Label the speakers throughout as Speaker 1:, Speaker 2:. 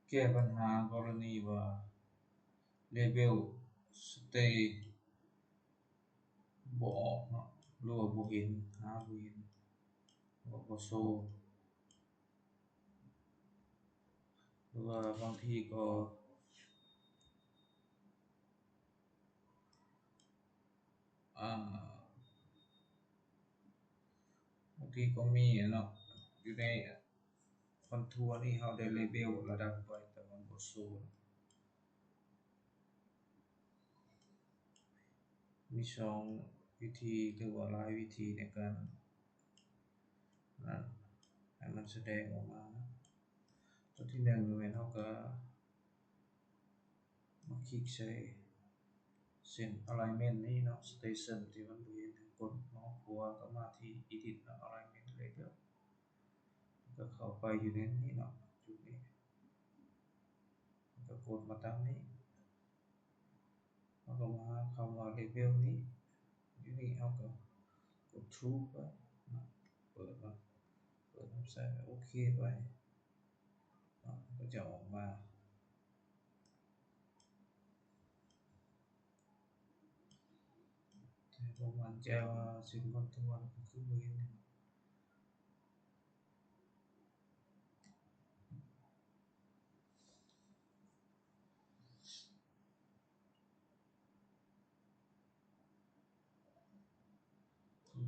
Speaker 1: แก้ปัญหากรณีว่าเลเวลสเตย์บ่ออกเนาะหรือว่าบ่เห็นหาบ่เห็นบ่โชว์หรือว่าบางทีก็บางทีก็มีเนาะอยู่ในคอนทัวร์นี่เราได้เลเวลระดับไว้แต่มันบ่โชว์มี2วิธีหรือว่าหลายวิธีในการนั้นให้มันแสดงออกมาตัวที่1แม่นเราก็มาคลิกใส่เส้น alignment นี่เนาะ station ที่มันบ่เห็นกดเมาส์ขวาก็มาที่ edit เนาะ alignment label ก็เข้าไปอยู่ในนี้เนาะจุดนี้ก็กดมาตามนี้แล้วก็มาคำว่า label นี้อยู่นี่เราก็กด true ไปเปิดใส่โอเคไปก็จะออกมาแต่ผมมั่นใจว่าสิ่งคอนทัวร์ก็คือบ่เห็น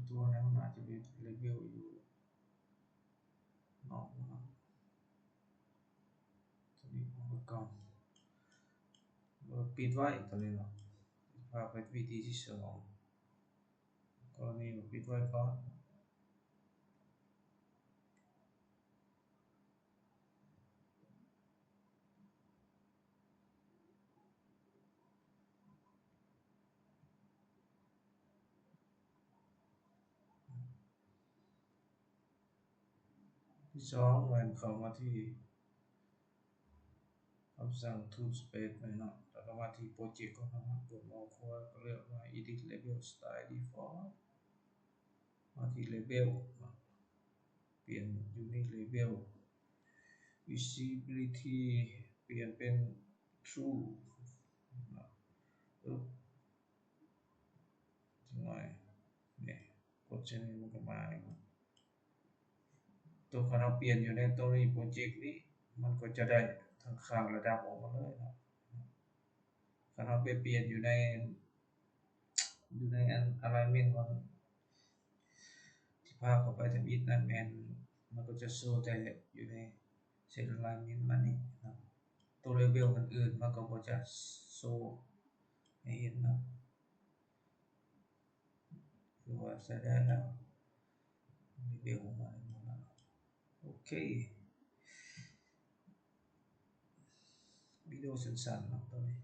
Speaker 1: ตัวนั้นอาจจะเป็นเลเวลอยู่นอกนะตัวนี้ผมก็ก่อนปิดไว้ตัวนี้เนาะพาไปวิธีที่2กรณีปิดไว้ก่อนที่2แม่นเข้ามาที่คำสั่ง tool space เนาะแล้วก็มาที่โปรเจกต์ของเรากดเมาส์ขวาก็เลือกว่า edit label style default มาที่ label เปลี่ยนอยู่ใน label visibility เปลี่ยนเป็น true จังหน่อยเนี่ยกดเช่นนี้มันก็มาตัวคณะเปลี่ยนอยู่ในตัวนี้โปรเจกต์นี้มันก็จะได้ทั้งข้างระดับออกมาเลยนะคณะไปเปลี่ยนอยู่ในalignment มันที่พาเข้าไปทำอิฐนั่นแม่นมันก็จะโชว์แต่อยู่ในเส้น alignment มันนี่นะตัวเลเวลอื่นๆมันก็บ่จะโชว์ให้เห็นนะคือว่าใช้ได้แล้วเลเวลของมันโอเควิดีโอสั้นๆเนาะตอนนี้